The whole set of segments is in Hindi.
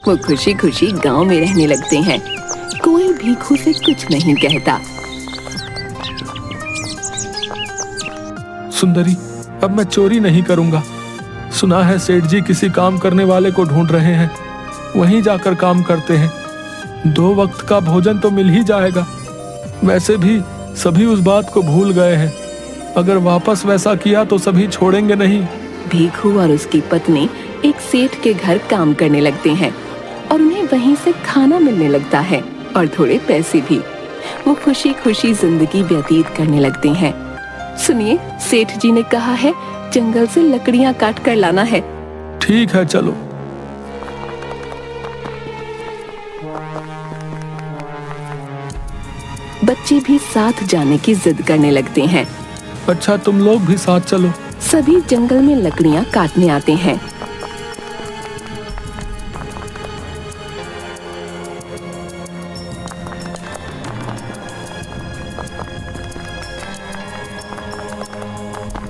वो खुशी खुशी गांव में रहने लगते हैं। कोई भीखू से कुछ नहीं कहता। सुंदरी, अब मैं चोरी नहीं करूंगा। सुना है सेठ जी किसी काम करने वाले को ढूंढ रहे हैं, वहीं जाकर काम करते हैं। 2 वक्त का भोजन तो मिल ही जाएगा। वैसे भी सभी उस बात को भूल गए हैं। अगर वापस वैसा किया तो सभी छोड़ेंगे नहीं। भीखू और उसकी पत्नी एक सेठ के घर काम करने लगते हैं और उन्हें वहीं से खाना मिलने लगता है और थोड़े पैसे भी। वो खुशी खुशी जिंदगी व्यतीत करने लगते हैं। सुनिए, सेठ जी ने कहा है जंगल से लकड़ियां काट कर लाना है। ठीक है, चलो। बच्चे भी साथ जाने की जिद करने लगते हैं। अच्छा, तुम लोग भी साथ चलो। सभी जंगल में लकड़ियां काटने आते हैं।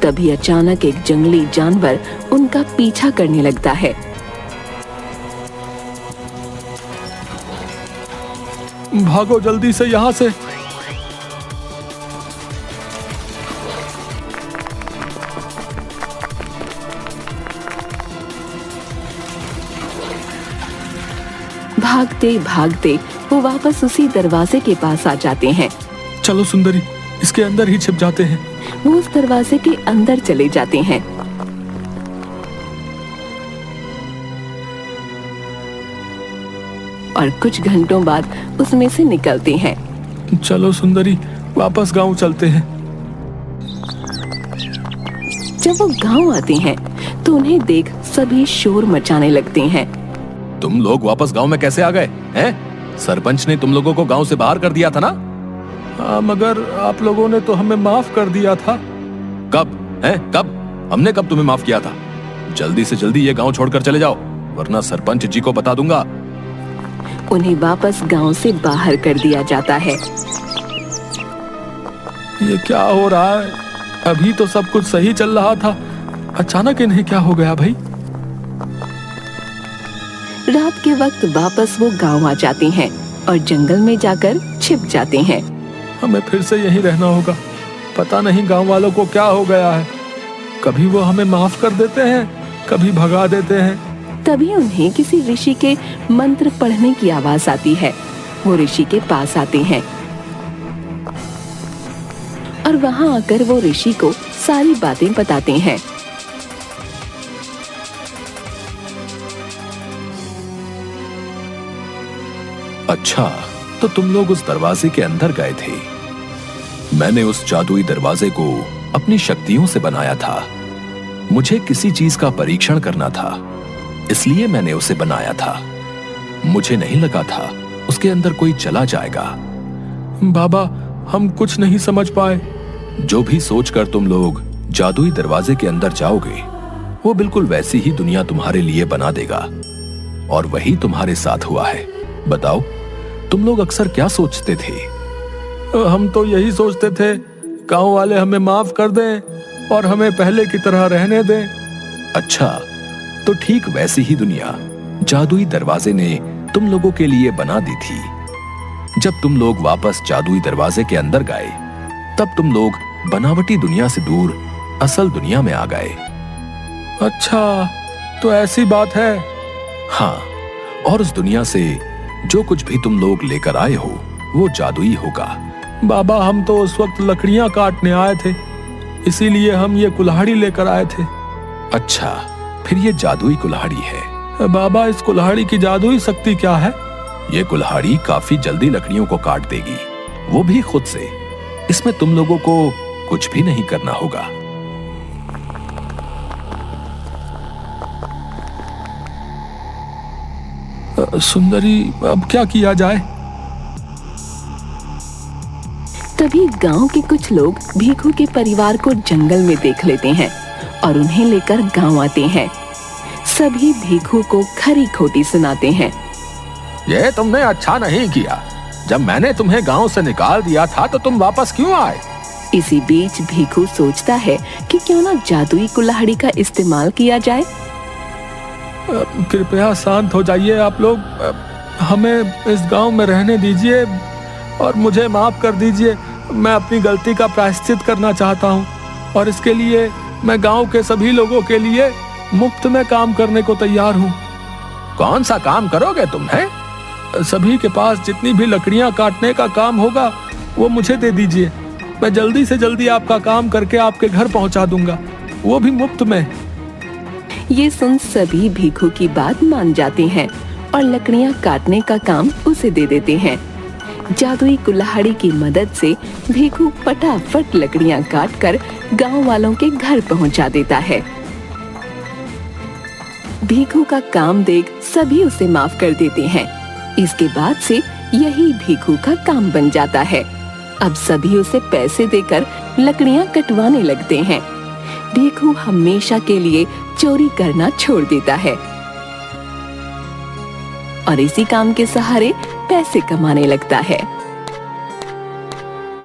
तभी अचानक एक जंगली जानवर उनका पीछा करने लगता है। भागो जल्दी से यहाँ से। भागते भागते वो वापस उसी दरवाजे के पास आ जाते हैं। चलो सुंदरी, इसके अंदर ही छिप जाते हैं। वो उस दरवाजे के अंदर चले जाते हैं। और कुछ घंटों बाद उसमें से निकलते हैं। चलो सुंदरी, वापस गांव चलते हैं। जब वो गांव आते हैं तो उन्हें देख सभी शोर मचाने लगते हैं। तुम लोग वापस गांव में कैसे आ गए हैं? सरपंच ने तुम लोगों को गांव से बाहर कर दिया था ना? हाँ, मगर आप लोगों ने तो हमें माफ कर दिया था। कब? कब? हमने कब तुम्हें माफ किया था? जल्दी से जल्दी ये गांव छोड़कर चले जाओ, वरना सरपंच जी को बता दूंगा। उन्हें वापस गांव से बाहर कर दिया जाता है। ये क्या हो रहा है? अभी तो सब कुछ सही चल रहा था, अचानक इन्हें क्या हो गया भाई? रात के वक्त वापस वो गांव आ जाते हैं और जंगल में जाकर छिप जाते हैं। हमें फिर से यहीं रहना होगा। पता नहीं गांव वालों को क्या हो गया है। कभी वो हमें माफ कर देते हैं, कभी भगा देते हैं। तभी उन्हें किसी ऋषि के मंत्र पढ़ने की आवाज आती है। वो ऋषि के पास आते हैं और वहां आकर वो ऋषि को सारी बातें बताते हैं। अच्छा, तो तुम लोग उस दरवाजे के अंदर गए थे। मैंने उस जादुई दरवाजे को अपनी शक्तियों से बनाया था। मुझे किसी चीज का परीक्षण करना था, इसलिए मैंने उसे बनाया था। मुझे नहीं लगा था उसके अंदर कोई चला जाएगा। बाबा, हम कुछ नहीं समझ पाए। जो भी सोचकर तुम लोग जादुई दरवाजे के अंदर जाओगे, वो बिल्कुल वैसी ही दुनिया तुम्हारे लिए बना देगा। और वही तुम्हारे साथ हुआ है। बताओ, तुम लोग अक्सर क्या सोचते थे? हम तो यही सोचते थे गांव वाले हमें माफ कर दें और हमें पहले की तरह रहने दें। अच्छा, तो ठीक वैसी ही दुनिया जादुई दरवाजे ने तुम लोगों के लिए बना दी थी। जब तुम लोग वापस जादुई दरवाजे के अंदर गए, तब तुम लोग बनावटी दुनिया से दूर असल दुनिया में आ गए। अच्छा, तो ऐसी बात है। हाँ, और उस दुनिया से जो कुछ भी तुम लोग लेकर आए हो, वो जादुई होगा। बाबा, हम तो उस वक्त लकड़ियां काटने आए थे, इसीलिए हम ये कुल्हाड़ी लेकर आए थे। अच्छा, फिर ये जादुई कुल्हाड़ी है। बाबा, इस कुल्हाड़ी की जादुई शक्ति क्या है? ये कुल्हाड़ी काफी जल्दी लकड़ियों को काट देगी, वो भी खुद से। इसमें तुम लोगों को कुछ भी नहीं करना होगा। सुंदरी, अब क्या किया जाए? तभी गांव के कुछ लोग भीखू के परिवार को जंगल में देख लेते हैं और उन्हें लेकर गांव आते हैं। सभी भीखू को खरी खोटी सुनाते हैं। ये तुमने अच्छा नहीं किया। जब मैंने तुम्हें गांव से निकाल दिया था तो तुम वापस क्यों आए? इसी बीच भीखू सोचता है कि क्यों ना जादुई कुल्हाड़ी का इस्तेमाल किया जाए। कृपया शांत हो जाइए आप लोग। हमें इस गांव में रहने दीजिए और मुझे माफ कर दीजिए। मैं अपनी गलती का प्रायश्चित करना चाहता हूँ और इसके लिए मैं गांव के सभी लोगों के लिए मुफ्त में काम करने को तैयार हूँ। कौन सा काम करोगे तुम है? सभी के पास जितनी भी लकड़ियां काटने का काम होगा वो मुझे दे दीजिए। मैं जल्दी से जल्दी आपका काम करके आपके घर पहुंचा दूंगा, वो भी मुफ्त में। ये सुन सभी भीखू की बात मान जाते हैं और लकड़ियां काटने का काम उसे दे देते हैं। जादुई कुल्हाड़ी की मदद से भीखू फटाफट लकड़ियां काटकर गांव वालों के घर पहुंचा देता है। भीखू का काम देख सभी उसे माफ कर देते हैं। इसके बाद से यही भीखू का काम बन जाता है। अब सभी उसे पैसे देकर लकड़ियां कटवाने लगते हैं। भीखू हमेशा के लिए चोरी करना छोड़ देता है और इसी काम के सहारे पैसे कमाने लगता है।